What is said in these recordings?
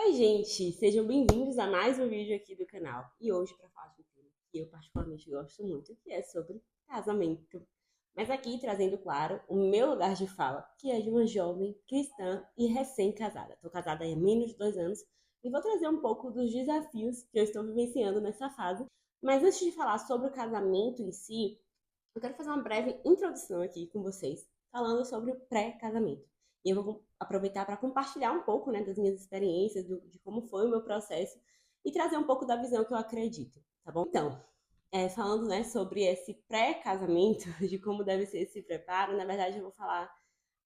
Oi, gente! Sejam bem-vindos a mais um vídeo aqui do canal. E hoje para falar de um tema que eu particularmente gosto muito, que é sobre casamento. Mas aqui trazendo, claro, o meu lugar de fala, que é de uma jovem cristã e recém-casada. Estou casada há menos de 2 anos e vou trazer um pouco dos desafios que eu estou vivenciando nessa fase. Mas antes de falar sobre o casamento em si, eu quero fazer uma breve introdução aqui com vocês, falando sobre o pré-casamento. E eu vou aproveitar para compartilhar um pouco, né, das minhas experiências, de como foi o meu processo e trazer um pouco da visão que eu acredito, tá bom? Então, falando, né, sobre esse pré-casamento, de como deve ser esse preparo, na verdade eu vou falar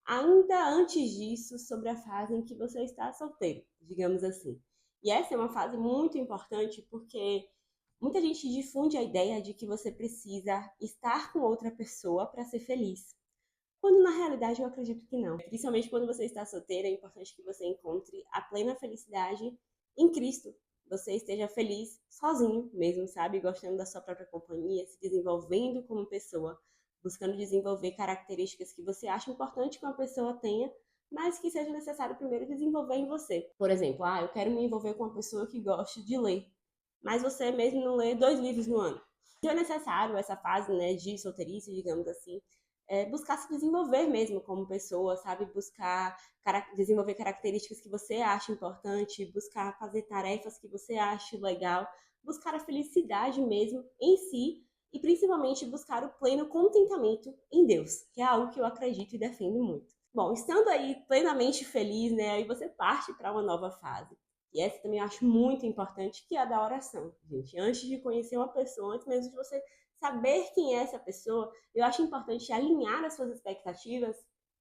ainda antes disso sobre a fase em que você está solteiro, digamos assim. E essa é uma fase muito importante porque muita gente difunde a ideia de que você precisa estar com outra pessoa para ser feliz. Quando na realidade eu acredito que não. Principalmente quando você está solteira, é importante que você encontre a plena felicidade em Cristo. Você esteja feliz sozinho mesmo, sabe? Gostando da sua própria companhia, se desenvolvendo como pessoa, buscando desenvolver características que você acha importante que uma pessoa tenha, mas que seja necessário primeiro desenvolver em você. Por exemplo, eu quero me envolver com uma pessoa que goste de ler, mas você mesmo não lê 2 livros no ano. Então é necessário essa fase, né, de solteirice, digamos assim, buscar se desenvolver mesmo como pessoa, sabe? Buscar desenvolver características que você acha importante, buscar fazer tarefas que você acha legal, buscar a felicidade mesmo em si e principalmente buscar o pleno contentamento em Deus, que é algo que eu acredito e defendo muito. Bom, estando aí plenamente feliz, né, aí você parte para uma nova fase. E essa também eu acho muito importante, que é a da oração, gente. Antes de conhecer uma pessoa, antes mesmo de você saber quem é essa pessoa, eu acho importante alinhar as suas expectativas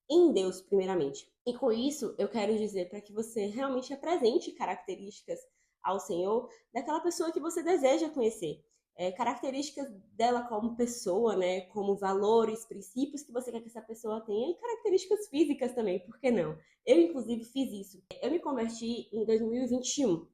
em Deus, primeiramente. E com isso, eu quero dizer para que você realmente apresente características ao Senhor daquela pessoa que você deseja conhecer. Características dela como pessoa, né? Como valores, princípios que você quer que essa pessoa tenha e características físicas também, por que não? Eu, inclusive, fiz isso. Eu me converti em 2021.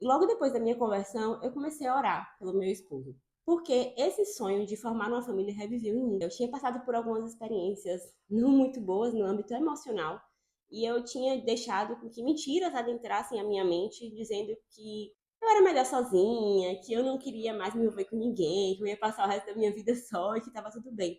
E logo depois da minha conversão, eu comecei a orar pelo meu esposo. Porque esse sonho de formar uma família reviveu em mim. Eu tinha passado por algumas experiências não muito boas no âmbito emocional. E eu tinha deixado com que mentiras adentrassem a minha mente, dizendo que eu era melhor sozinha, que eu não queria mais me envolver com ninguém, que eu ia passar o resto da minha vida só e que estava tudo bem.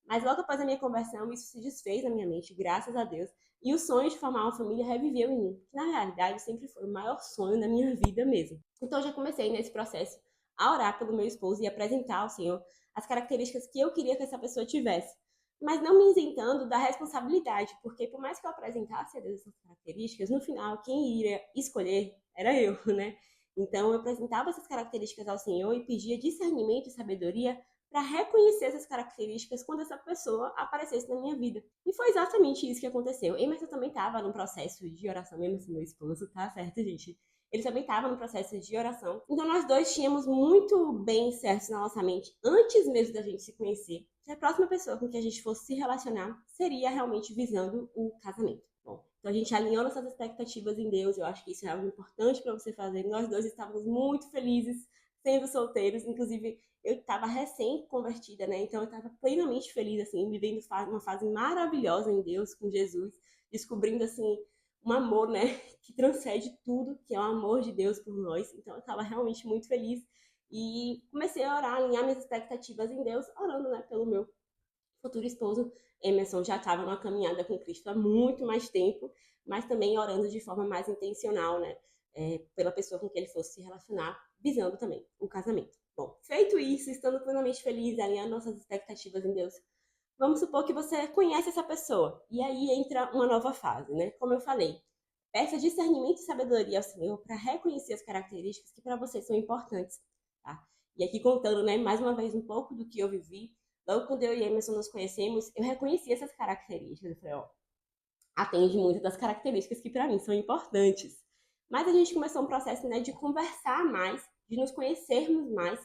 Mas logo após a minha conversão, isso se desfez na minha mente, graças a Deus. E o sonho de formar uma família reviveu em mim, que na realidade sempre foi o maior sonho da minha vida mesmo. Então eu já comecei nesse processo a orar pelo meu esposo e apresentar ao Senhor as características que eu queria que essa pessoa tivesse. Mas não me isentando da responsabilidade, porque por mais que eu apresentasse a Deus essas características, no final quem iria escolher era eu, né? Então eu apresentava essas características ao Senhor e pedia discernimento e sabedoria para reconhecer essas características quando essa pessoa aparecesse na minha vida. E foi exatamente isso que aconteceu. Emerson também estava num processo de oração, Emerson, meu esposo, tá certo, gente? Ele também estava no processo de oração. Então nós dois tínhamos muito bem certo na nossa mente, antes mesmo da gente se conhecer, que a próxima pessoa com que a gente fosse se relacionar seria realmente visando o casamento. Bom, então a gente alinhou nossas expectativas em Deus, eu acho que isso é algo importante para você fazer. Nós dois estávamos muito felizes sendo solteiros, inclusive eu estava recém-convertida, né? Então eu estava plenamente feliz, assim, vivendo uma fase maravilhosa em Deus, com Jesus, descobrindo, assim, um amor, né? Que transcende tudo, que é o amor de Deus por nós. Então eu estava realmente muito feliz e comecei a orar, alinhar minhas expectativas em Deus, orando, né, pelo meu futuro esposo. Emerson já estava numa caminhada com Cristo há muito mais tempo, mas também orando de forma mais intencional, né? Pela pessoa com quem ele fosse se relacionar, visando também o casamento. Bom, feito isso, estando plenamente feliz, alinhando nossas expectativas em Deus, vamos supor que você conhece essa pessoa, e aí entra uma nova fase, né? Como eu falei, peça discernimento e sabedoria ao Senhor para reconhecer as características que para você são importantes, tá? E aqui contando, né, mais uma vez um pouco do que eu vivi, logo quando eu e Emerson nos conhecemos, eu reconheci essas características. Eu falei, ó, atende muito das características que para mim são importantes. Mas a gente começou um processo, né, de conversar mais, de nos conhecermos mais,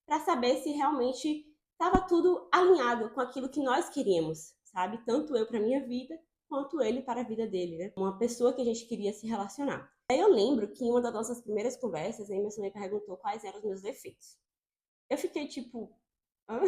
para saber se realmente estava tudo alinhado com aquilo que nós queríamos, sabe? Tanto eu para minha vida, quanto ele para a vida dele, né? Uma pessoa que a gente queria se relacionar. Aí eu lembro que em uma das nossas primeiras conversas, a Emerson me perguntou quais eram os meus defeitos. Eu fiquei tipo, hã?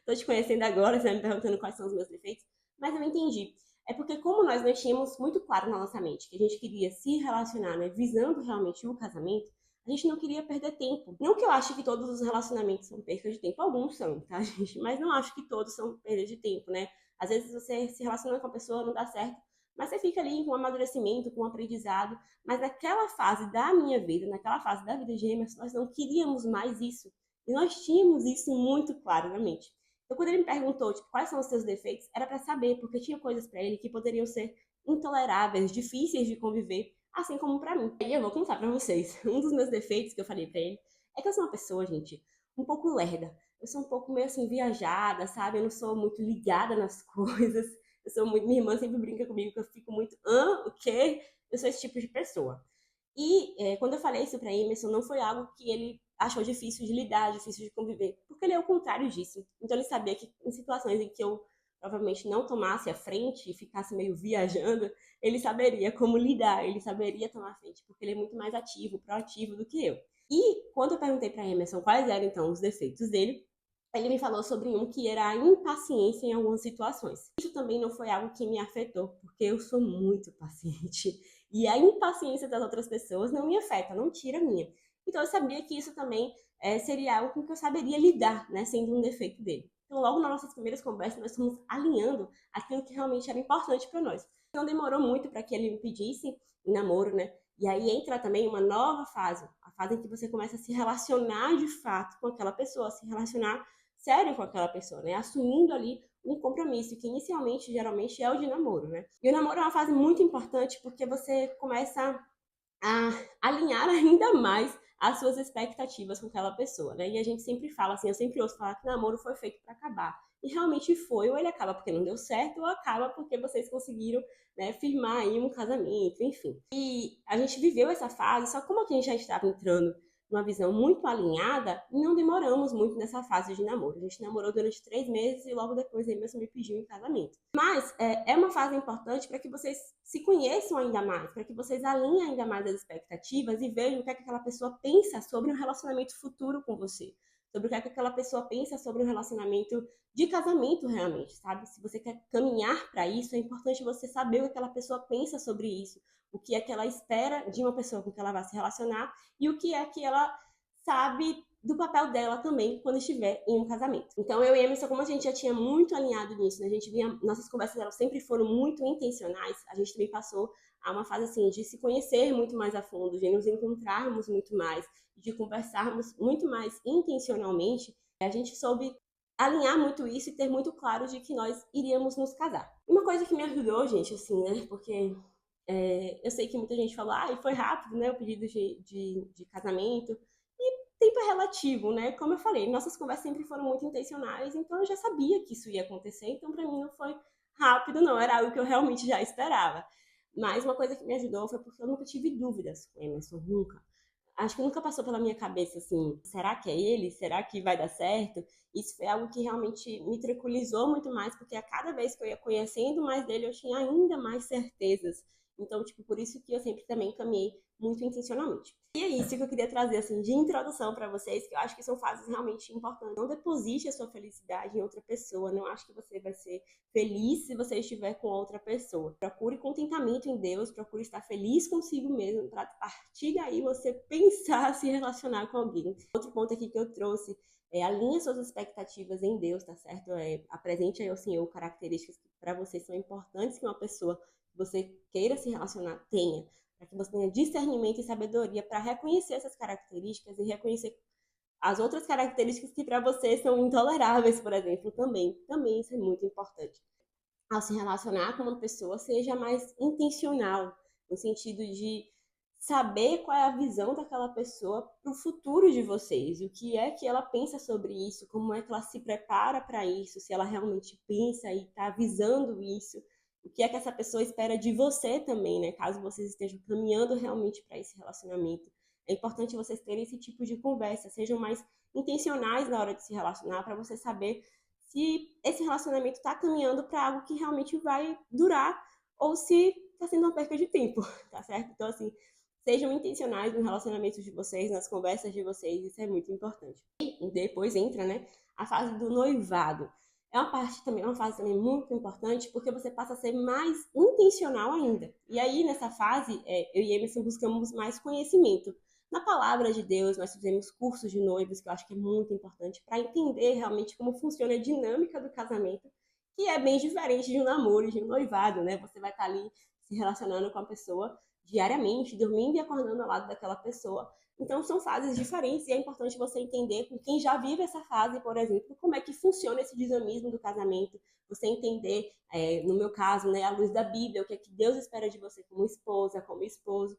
Tô te conhecendo agora, você vai me perguntando quais são os meus defeitos, mas eu entendi. É porque como nós não tínhamos muito claro na nossa mente que a gente queria se relacionar, né, visando realmente o casamento, a gente não queria perder tempo. Não que eu acho que todos os relacionamentos são perda de tempo, alguns são, tá, gente? Mas não acho que todos são perda de tempo, né? Às vezes você se relaciona com a pessoa, não dá certo, mas você fica ali com um amadurecimento, com um aprendizado. Mas naquela fase da minha vida, naquela fase da vida de Emerson, nós não queríamos mais isso. E nós tínhamos isso muito claro na mente. Então, quando ele me perguntou, tipo, quais são os seus defeitos, era para saber, porque tinha coisas para ele que poderiam ser intoleráveis, difíceis de conviver, assim como para mim. E eu vou contar para vocês. Um dos meus defeitos que eu falei para ele é que eu sou uma pessoa, gente, um pouco lerda. Eu sou um pouco meio assim viajada, sabe? Eu não sou muito ligada nas coisas. Eu sou muito, minha irmã sempre brinca comigo que eu fico muito, o quê? Eu sou esse tipo de pessoa. E quando eu falei isso para Emerson, não foi algo que ele achou difícil de lidar, difícil de conviver, porque ele é o contrário disso. Então ele sabia que em situações em que eu provavelmente não tomasse a frente e ficasse meio viajando, ele saberia como lidar, ele saberia tomar a frente, porque ele é muito mais ativo, proativo do que eu. E quando eu perguntei para Emerson quais eram então os defeitos dele, ele me falou sobre um que era a impaciência em algumas situações. Isso também não foi algo que me afetou, porque eu sou muito paciente. E a impaciência das outras pessoas não me afeta, não tira a minha. Então eu sabia que isso também seria algo com que eu saberia lidar, né, sendo um defeito dele. Então logo nas nossas primeiras conversas nós fomos alinhando aquilo que realmente era importante para nós. Não demorou muito para que ele me pedisse em namoro, né? E aí entra também uma nova fase, a fase em que você começa a se relacionar de fato com aquela pessoa, se relacionar sério com aquela pessoa, né? Assumindo ali um compromisso, que inicialmente, geralmente, é o de namoro, né? E o namoro é uma fase muito importante porque você começa a alinhar ainda mais as suas expectativas com aquela pessoa, né? E a gente sempre fala assim, eu sempre ouço falar que namoro foi feito para acabar. E realmente foi, ou ele acaba porque não deu certo, ou acaba porque vocês conseguiram, né, firmar aí um casamento, enfim. E a gente viveu essa fase, só como a gente já estava entrando numa visão muito alinhada, não demoramos muito nessa fase de namoro. A gente namorou durante 3 meses e logo depois ele mesmo me pediu em casamento. Mas é uma fase importante para que vocês se conheçam ainda mais, para que vocês alinhem ainda mais as expectativas e vejam o que é que aquela pessoa pensa sobre um relacionamento futuro com você. Sobre o que é que aquela pessoa pensa sobre um relacionamento de casamento realmente, sabe? Se você quer caminhar para isso, é importante você saber o que aquela pessoa pensa sobre isso, o que é que ela espera de uma pessoa com que ela vai se relacionar e o que é que ela sabe do papel dela também quando estiver em um casamento. Então eu e a Emerson, como a gente já tinha muito alinhado nisso, né? A gente via, nossas conversas elas sempre foram muito intencionais, a gente também passou a uma fase assim de se conhecer muito mais a fundo, de nos encontrarmos muito mais, de conversarmos muito mais intencionalmente. A gente soube alinhar muito isso e ter muito claro de que nós iríamos nos casar. Uma coisa que me ajudou, gente, assim, né? Porque eu sei que muita gente falou, e foi rápido, né, o pedido de casamento. E tempo é relativo, né? Como eu falei, nossas conversas sempre foram muito intencionais, então eu já sabia que isso ia acontecer, então para mim não foi rápido, não, era algo que eu realmente já esperava. Mas uma coisa que me ajudou foi porque eu nunca tive dúvidas com Emerson, nunca. Acho que nunca passou pela minha cabeça assim, será que é ele? Será que vai dar certo? Isso foi algo que realmente me tranquilizou muito mais, porque a cada vez que eu ia conhecendo mais dele, eu tinha ainda mais certezas. Então, tipo, por isso que eu sempre também caminhei muito intencionalmente. E é isso que eu queria trazer, assim, de introdução para vocês, que eu acho que são fases realmente importantes. Não deposite a sua felicidade em outra pessoa. Não acho que você vai ser feliz se você estiver com outra pessoa. Procure contentamento em Deus, procure estar feliz consigo mesmo, para a partir daí você pensar se relacionar com alguém. Outro ponto aqui que eu trouxe alinhe suas expectativas em Deus, tá certo? Apresente aí ao Senhor características que para você são importantes que uma pessoa que você queira se relacionar tenha, para que você tenha discernimento e sabedoria para reconhecer essas características e reconhecer as outras características que para você são intoleráveis, por exemplo, também. Também isso é muito importante. Ao se relacionar com uma pessoa, seja mais intencional, no sentido de saber qual é a visão daquela pessoa para o futuro de vocês, o que é que ela pensa sobre isso, como é que ela se prepara para isso, se ela realmente pensa e está visando isso, o que é que essa pessoa espera de você também, né? Caso vocês estejam caminhando realmente para esse relacionamento. É importante vocês terem esse tipo de conversa, sejam mais intencionais na hora de se relacionar, para você saber se esse relacionamento está caminhando para algo que realmente vai durar ou se está sendo uma perca de tempo, tá certo? Então, assim, sejam intencionais no relacionamento de vocês, nas conversas de vocês, isso é muito importante. E depois entra, né, a fase do noivado. é uma parte também, uma fase também muito importante, porque você passa a ser mais intencional ainda. E aí, nessa fase, eu e Emerson buscamos mais conhecimento. Na palavra de Deus, nós fizemos cursos de noivos, que eu acho que é muito importante, para entender realmente como funciona a dinâmica do casamento, que é bem diferente de um namoro, de um noivado, né? Você vai estar ali se relacionando com a pessoa diariamente, dormindo e acordando ao lado daquela pessoa. Então, são fases diferentes e é importante você entender com quem já vive essa fase, por exemplo, como é que funciona esse dinamismo do casamento, você entender, no meu caso, né, à luz da Bíblia, o que é que Deus espera de você como esposa, como esposo.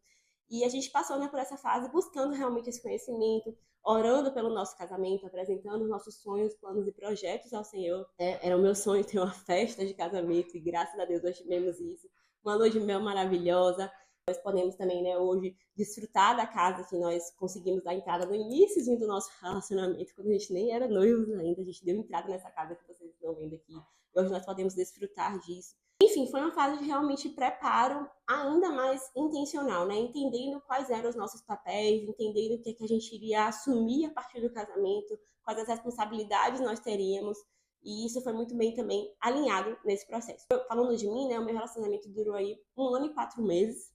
E a gente passou, né, por essa fase buscando realmente esse conhecimento, orando pelo nosso casamento, apresentando nossos sonhos, planos e projetos ao Senhor. Era o meu sonho ter uma festa de casamento e graças a Deus nós tivemos isso. Uma lua de mel maravilhosa. Nós podemos também, né, hoje, desfrutar da casa que nós conseguimos dar entrada no início do nosso relacionamento, quando a gente nem era noivos ainda, a gente deu entrada nessa casa que vocês estão vendo aqui. Hoje nós podemos desfrutar disso. Enfim, foi uma fase de realmente preparo ainda mais intencional, né? Entendendo quais eram os nossos papéis, entendendo o que, é que a gente iria assumir a partir do casamento, quais as responsabilidades nós teríamos. E isso foi muito bem também alinhado nesse processo. Falando de mim, né? O meu relacionamento durou aí 1 ano e 4 meses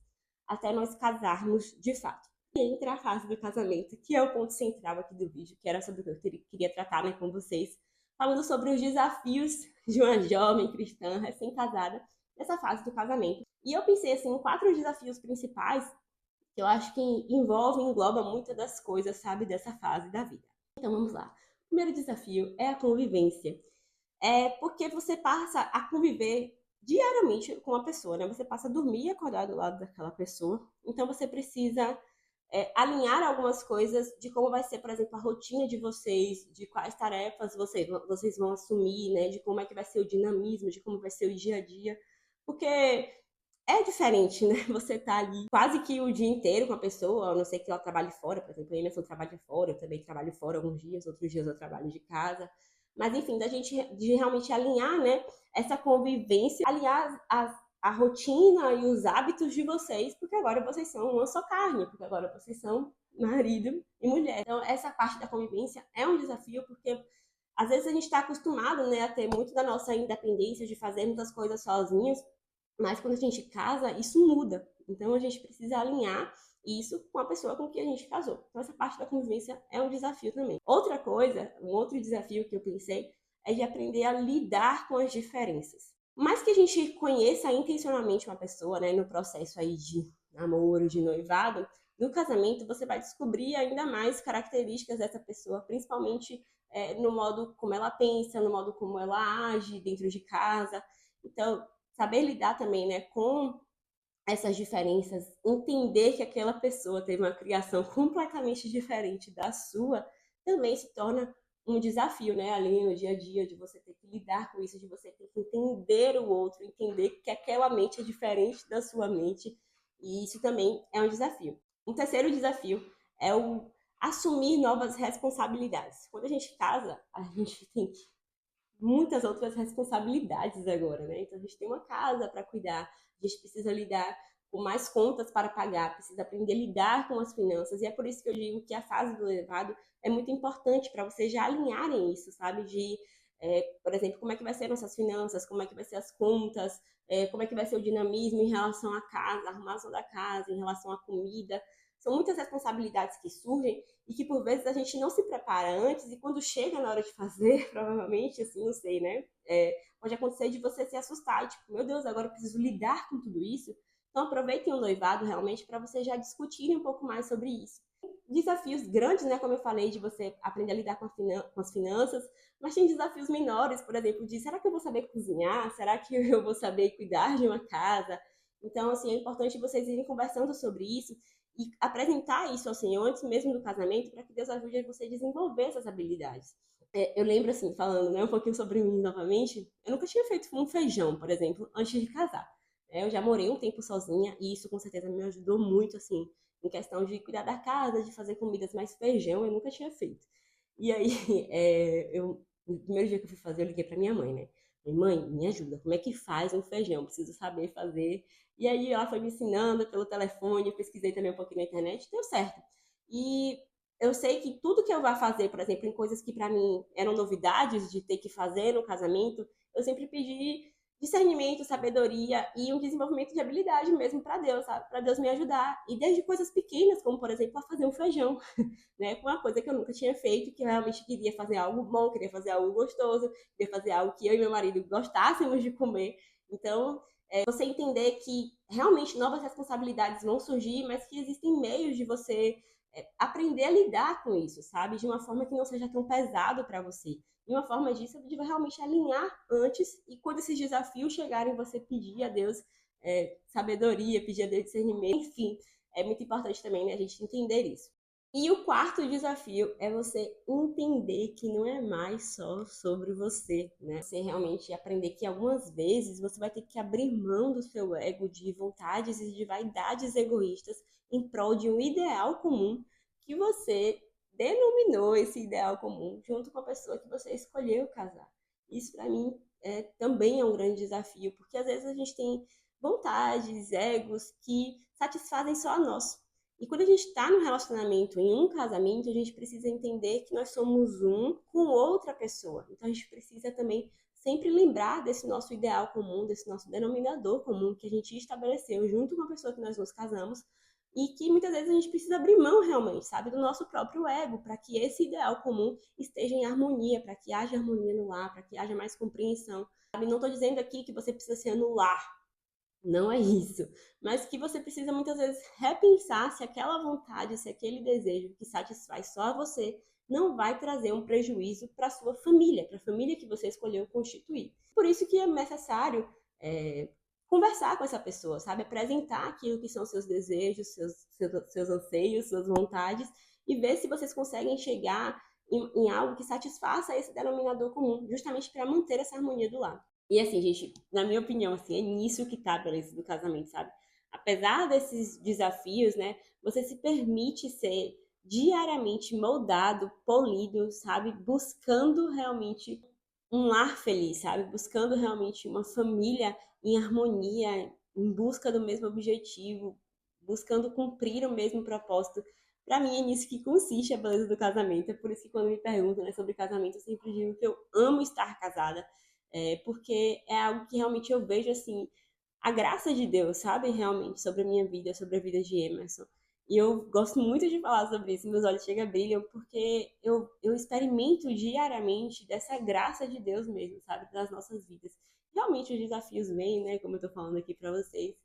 até nós casarmos de fato. E entra a fase do casamento, que é o ponto central aqui do vídeo, que era sobre o que eu queria tratar, né, com vocês, falando sobre os desafios de uma jovem cristã recém-casada nessa fase do casamento. E eu pensei assim em 4 desafios principais que eu acho que engloba muitas das coisas, sabe, dessa fase da vida. Então vamos lá. O primeiro desafio é a convivência. Porque você passa a conviver diariamente com a pessoa, né? Você passa a dormir e acordar do lado daquela pessoa. Então você precisa alinhar algumas coisas de como vai ser, por exemplo, a rotina de vocês, de quais tarefas vocês vão assumir, né? De como é que vai ser o dinamismo, de como vai ser o dia a dia. Porque é diferente, né? Você tá ali quase que o dia inteiro com a pessoa, a não ser que ela trabalhe fora, por exemplo, a Emerson trabalha fora, eu também trabalho fora alguns dias, outros dias eu trabalho de casa. Mas, enfim, da gente de realmente alinhar, né, essa convivência, alinhar a rotina e os hábitos de vocês, porque agora vocês são uma só carne, porque agora vocês são marido e mulher. Então, essa parte da convivência é um desafio, porque às vezes a gente está acostumado, né, a ter muito da nossa independência, de fazermos as coisas sozinhos, mas quando a gente casa, isso muda. Então a gente precisa alinhar isso com a pessoa com que a gente casou. Então essa parte da convivência é um desafio também. Outra coisa, um outro desafio que eu pensei é de aprender a lidar com as diferenças. Mais que a gente conheça intencionalmente uma pessoa, né, no processo aí de namoro, de noivado, no casamento você vai descobrir ainda mais características dessa pessoa, principalmente no modo como ela pensa, no modo como ela age dentro de casa. Então, saber lidar também, né, com essas diferenças, entender que aquela pessoa teve uma criação completamente diferente da sua, também se torna um desafio, né, ali no dia a dia, de você ter que lidar com isso, de você ter que entender o outro, entender que aquela mente é diferente da sua mente, e isso também é um desafio. Um terceiro desafio é o assumir novas responsabilidades. Quando a gente casa, a gente tem muitas outras responsabilidades agora, né? Então a gente tem uma casa para cuidar, a gente precisa lidar com mais contas para pagar, precisa aprender a lidar com as finanças, e é por isso que eu digo que a fase do elevado é muito importante para vocês já alinharem isso, sabe? Por exemplo, como é que vai ser nossas finanças, como é que vai ser as contas, como é que vai ser o dinamismo em relação à casa, a arrumação da casa, em relação à comida. São muitas responsabilidades que surgem e que por vezes a gente não se prepara antes e quando chega na hora de fazer, provavelmente, assim, não sei, né? Pode acontecer de você se assustar e tipo, meu Deus, agora eu preciso lidar com tudo isso. Então aproveitem o noivado realmente para vocês já discutirem um pouco mais sobre isso. Desafios grandes, né? Como eu falei, de você aprender a lidar com as finanças, mas tem desafios menores, por exemplo, de será que eu vou saber cozinhar? Será que eu vou saber cuidar de uma casa? Então, assim, é importante vocês irem conversando sobre isso e apresentar isso ao Senhor antes mesmo do casamento, para que Deus ajude a você a desenvolver essas habilidades. Eu lembro, assim, falando, né, um pouquinho sobre mim novamente, eu nunca tinha feito um feijão, por exemplo, antes de casar. Eu já morei um tempo sozinha e isso com certeza me ajudou muito, assim, em questão de cuidar da casa, de fazer comidas, mas feijão eu nunca tinha feito. E aí, no primeiro dia que eu fui fazer, eu liguei pra minha mãe, né? Falei, mãe, me ajuda, como é que faz um feijão? Preciso saber fazer. E aí ela foi me ensinando pelo telefone, eu pesquisei também um pouquinho na internet, deu certo. E eu sei que tudo que eu vá fazer, por exemplo, em coisas que para mim eram novidades de ter que fazer no casamento, eu sempre pedi discernimento, sabedoria e um desenvolvimento de habilidade mesmo para Deus, sabe? Para Deus me ajudar. E desde coisas pequenas, como por exemplo, a fazer um feijão, né? Com uma coisa que eu nunca tinha feito, que eu realmente queria fazer algo bom, queria fazer algo gostoso, queria fazer algo que eu e meu marido gostássemos de comer. Então, você entender que realmente novas responsabilidades vão surgir, mas que existem meios de você aprender a lidar com isso, sabe? De uma forma que não seja tão pesado para você. E uma forma disso é de realmente alinhar antes e quando esses desafios chegarem, você pedir a Deus sabedoria, pedir a Deus discernimento, enfim. É muito importante também, né, a gente entender isso. E o quarto desafio é você entender que não é mais só sobre você, né? Você realmente aprender que algumas vezes você vai ter que abrir mão do seu ego, de vontades e de vaidades egoístas em prol de um ideal comum que você denominou esse ideal comum junto com a pessoa que você escolheu casar. Isso para mim também é um grande desafio, porque às vezes a gente tem vontades, egos que satisfazem só a nós. E quando a gente está no relacionamento, em um casamento, a gente precisa entender que nós somos um com outra pessoa. Então a gente precisa também sempre lembrar desse nosso ideal comum, desse nosso denominador comum que a gente estabeleceu junto com a pessoa que nós nos casamos e que muitas vezes a gente precisa abrir mão realmente, sabe, do nosso próprio ego, para que esse ideal comum esteja em harmonia, para que haja harmonia no lar, para que haja mais compreensão. Sabe? Não estou dizendo aqui que você precisa se anular, não é isso. Mas que você precisa muitas vezes repensar se aquela vontade, se aquele desejo que satisfaz só você não vai trazer um prejuízo para sua família, para a família que você escolheu constituir. Por isso que é necessário conversar com essa pessoa, sabe? Apresentar aquilo que são seus desejos, seus anseios, suas vontades e ver se vocês conseguem chegar em algo que satisfaça esse denominador comum, justamente para manter essa harmonia do lar. E assim, gente, na minha opinião, assim, é nisso que tá a beleza do casamento, sabe? Apesar desses desafios, né, você se permite ser diariamente moldado, polido, sabe? Buscando realmente um lar feliz, sabe? Buscando realmente uma família em harmonia, em busca do mesmo objetivo, buscando cumprir o mesmo propósito. Para mim é nisso que consiste a beleza do casamento. É por isso que quando me perguntam, né, sobre casamento, eu sempre digo que eu amo estar casada, porque é algo que realmente eu vejo assim a graça de Deus, sabe? Realmente sobre a minha vida, sobre a vida de Emerson. E eu gosto muito de falar sobre isso, meus olhos chegam a brilham, porque eu experimento diariamente dessa graça de Deus mesmo, sabe? Das nossas vidas. Realmente os desafios vêm, né? Como eu tô falando aqui para vocês,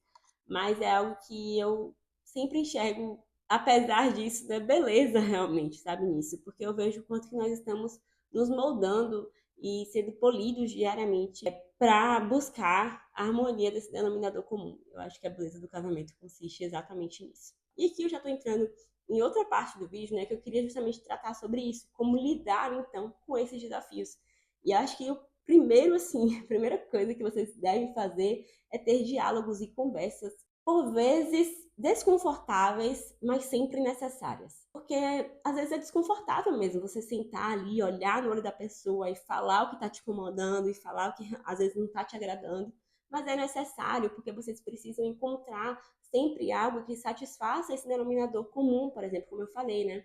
mas é algo que eu sempre enxergo, apesar disso, da beleza realmente, sabe? Nisso, porque eu vejo o quanto que nós estamos nos moldando e sendo polidos diariamente para buscar a harmonia desse denominador comum. Eu acho que a beleza do casamento consiste exatamente nisso. E aqui eu já estou entrando em outra parte do vídeo, né, que eu queria justamente tratar sobre isso, como lidar então com esses desafios. E acho que o primeiro, assim, a primeira coisa que vocês devem fazer é ter diálogos e conversas, por vezes desconfortáveis, mas sempre necessárias. Porque às vezes é desconfortável mesmo você sentar ali, olhar no olho da pessoa e falar o que está te incomodando e falar o que às vezes não está te agradando. Mas é necessário, porque vocês precisam encontrar sempre algo que satisfaça esse denominador comum, por exemplo, como eu falei, né?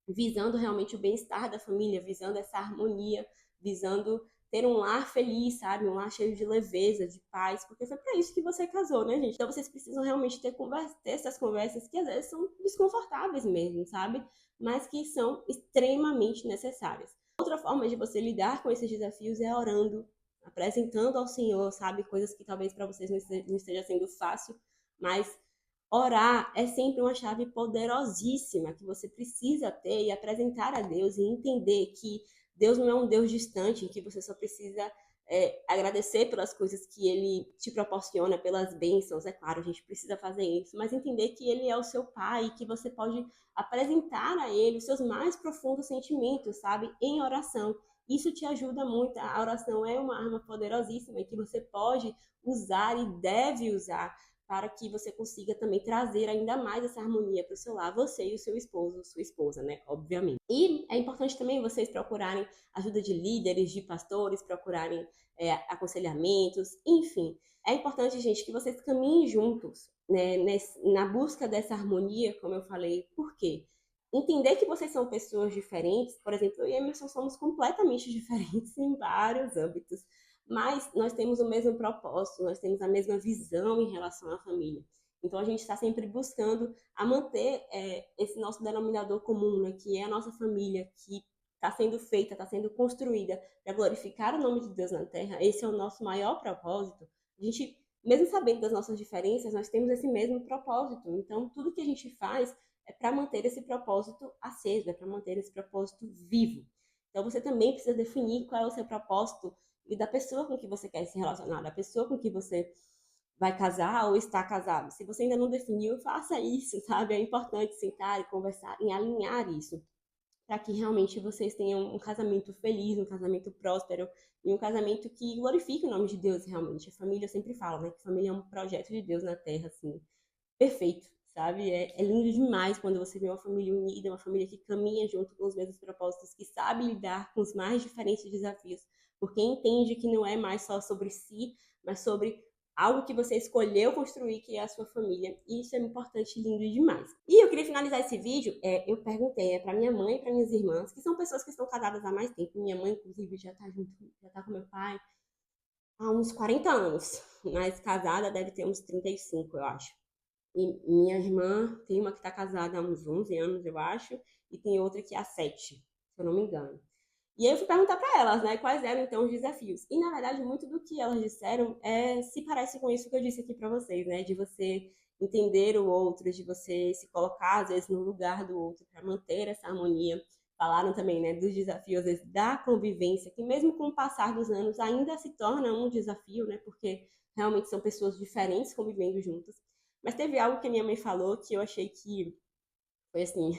Visando realmente o bem-estar da família, visando essa harmonia, visando ter um lar feliz, sabe? Um lar cheio de leveza, de paz, porque foi para isso que você casou, né, gente? Então vocês precisam realmente ter essas conversas que às vezes são desconfortáveis mesmo, sabe? Mas que são extremamente necessárias. Outra forma de você lidar com esses desafios é orando, apresentando ao Senhor, sabe? Coisas que talvez para vocês não esteja sendo fácil, mas orar é sempre uma chave poderosíssima que você precisa ter e apresentar a Deus e entender que Deus não é um Deus distante, que você só precisa agradecer pelas coisas que Ele te proporciona, pelas bênçãos. É claro, a gente precisa fazer isso, mas entender que Ele é o seu Pai e que você pode apresentar a Ele os seus mais profundos sentimentos, sabe? Em oração. Isso te ajuda muito. A oração é uma arma poderosíssima e que você pode usar e deve usar para que você consiga também trazer ainda mais essa harmonia para o seu lar, você e o seu esposo, sua esposa, né? Obviamente. E é importante também vocês procurarem ajuda de líderes, de pastores, procurarem aconselhamentos, enfim. É importante, gente, que vocês caminhem juntos, né, na busca dessa harmonia, como eu falei. Por quê? entender que vocês são pessoas diferentes. Por exemplo, eu e Emerson somos completamente diferentes em vários âmbitos, mas nós temos o mesmo propósito, nós temos a mesma visão em relação à família. Então a gente está sempre buscando a manter esse nosso denominador comum, né, que é a nossa família, que está sendo feita, está sendo construída para glorificar o nome de Deus na Terra. Esse é o nosso maior propósito. A gente, mesmo sabendo das nossas diferenças, nós temos esse mesmo propósito. Então tudo que a gente faz é para manter esse propósito aceso, é para manter esse propósito vivo. Então você também precisa definir qual é o seu propósito e da pessoa com que você quer se relacionar, da pessoa com que você vai casar ou está casado. Se você ainda não definiu, faça isso, sabe? É importante sentar e conversar e alinhar isso, para que realmente vocês tenham um casamento feliz, um casamento próspero e um casamento que glorifique o nome de Deus realmente. A família, eu sempre falo, né, que a família é um projeto de Deus na Terra, assim, perfeito, sabe? É lindo demais quando você vê uma família unida, uma família que caminha junto com os mesmos propósitos, que sabe lidar com os mais diferentes desafios, porque entende que não é mais só sobre si, mas sobre algo que você escolheu construir, que é a sua família. E isso é importante e lindo demais. E eu queria finalizar esse vídeo, eu perguntei para minha mãe e para minhas irmãs, que são pessoas que estão casadas há mais tempo. Minha mãe, inclusive, já está junto, já tá com meu pai há uns 40 anos, mas casada deve ter uns 35, eu acho. E minha irmã tem uma que está casada há uns 11 anos, eu acho, e tem outra que há 7, se eu não me engano. E aí eu fui perguntar para elas, né, quais eram então os desafios. E na verdade, muito do que elas disseram se parece com isso que eu disse aqui para vocês, né, de você entender o outro, de você se colocar às vezes no lugar do outro para manter essa harmonia. Falaram também, né, dos desafios às vezes da convivência, que mesmo com o passar dos anos ainda se torna um desafio, né, porque realmente são pessoas diferentes convivendo juntas. Mas teve algo que a minha mãe falou que eu achei que foi assim,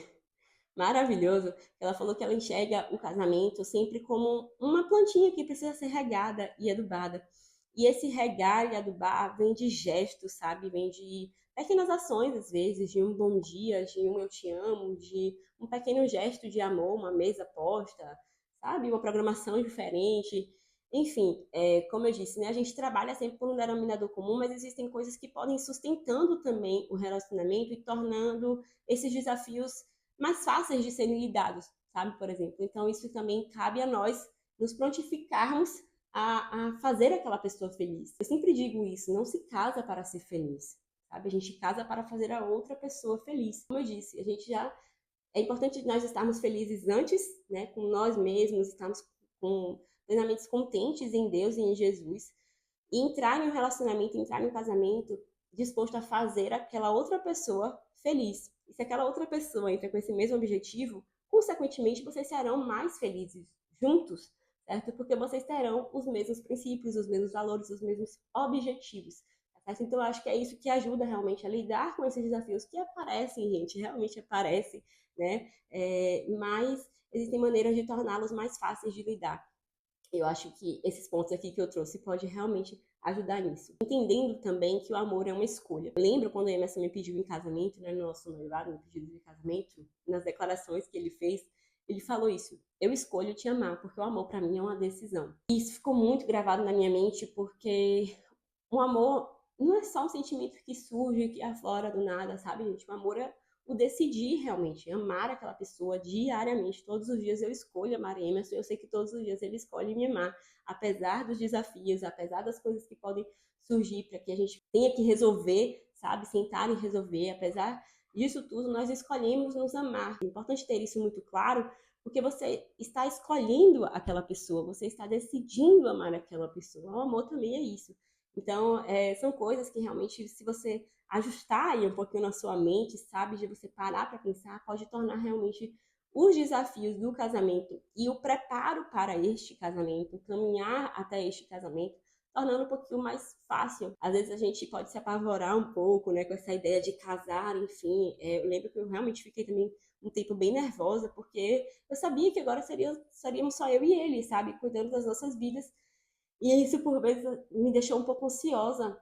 maravilhoso. Ela falou que ela enxerga o casamento sempre como uma plantinha que precisa ser regada e adubada. E esse regar e adubar vem de gestos, sabe? Vem de pequenas ações, às vezes, de um bom dia, de um eu te amo, de um pequeno gesto de amor, uma mesa posta, sabe? Uma programação diferente. Enfim, como eu disse, né? A gente trabalha sempre por um denominador comum, mas existem coisas que podem ir sustentando também o relacionamento e tornando esses desafios mais fáceis de serem lidados, sabe? Por exemplo. Então, isso também cabe a nós nos prontificarmos a fazer aquela pessoa feliz. Eu sempre digo isso, não se casa para ser feliz, sabe? A gente casa para fazer a outra pessoa feliz. Como eu disse, a gente já é importante nós estarmos felizes antes, né, com nós mesmos, estarmos plenamente contentes em Deus e em Jesus, e entrar em um relacionamento, entrar em um casamento disposto a fazer aquela outra pessoa feliz. E se aquela outra pessoa entra com esse mesmo objetivo, consequentemente vocês serão mais felizes juntos, certo? Porque vocês terão os mesmos princípios, os mesmos valores, os mesmos objetivos. Certo? Então, eu acho que é isso que ajuda realmente a lidar com esses desafios que aparecem, gente, realmente aparecem, né? Mas existem maneiras de torná-los mais fáceis de lidar. Eu acho que esses pontos aqui que eu trouxe pode realmente ajudar nisso. Entendendo também que o amor é uma escolha. Eu lembro quando o Emerson me pediu em casamento, né, no nosso noivado, no pedido de casamento, nas declarações que ele fez, ele falou isso: eu escolho te amar, porque o amor para mim é uma decisão. E isso ficou muito gravado na minha mente, porque o amor não é só um sentimento que surge, que aflora do nada, sabe, gente? O amor é o decidir realmente amar aquela pessoa diariamente. Todos os dias eu escolho amar Emerson, eu sei que todos os dias ele escolhe me amar, apesar dos desafios, apesar das coisas que podem surgir para que a gente tenha que resolver, sabe, sentar e resolver, apesar disso tudo, nós escolhemos nos amar. É importante ter isso muito claro, porque você está escolhendo aquela pessoa, você está decidindo amar aquela pessoa. O amor também é isso. Então, são coisas que realmente, se você ajustar aí um pouquinho na sua mente, sabe, de você parar para pensar, pode tornar realmente os desafios do casamento e o preparo para este casamento, caminhar até este casamento, tornando um pouquinho mais fácil. Às vezes a gente pode se apavorar um pouco, né, com essa ideia de casar, enfim. Eu lembro que eu realmente fiquei também um tempo bem nervosa, porque eu sabia que agora seríamos só eu e ele, sabe, cuidando das nossas vidas. E isso, por vezes, me deixou um pouco ansiosa,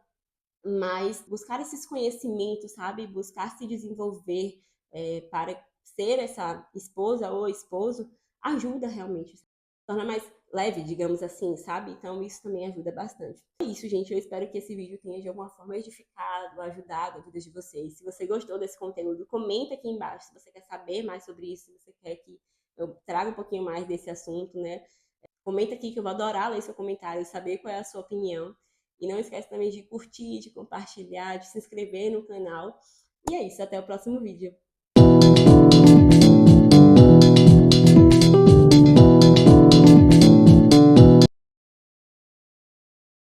mas buscar esses conhecimentos, sabe? Buscar se desenvolver para ser essa esposa ou esposo ajuda realmente. Torna mais leve, digamos assim, sabe? Então isso também ajuda bastante. É isso, gente. Eu espero que esse vídeo tenha de alguma forma edificado, ajudado a vida de vocês. Se você gostou desse conteúdo, comenta aqui embaixo se você quer saber mais sobre isso, se você quer que eu traga um pouquinho mais desse assunto, né? Comenta aqui que eu vou adorar ler seu comentário e saber qual é a sua opinião. E não esquece também de curtir, de compartilhar, de se inscrever no canal. E é isso, até o próximo vídeo.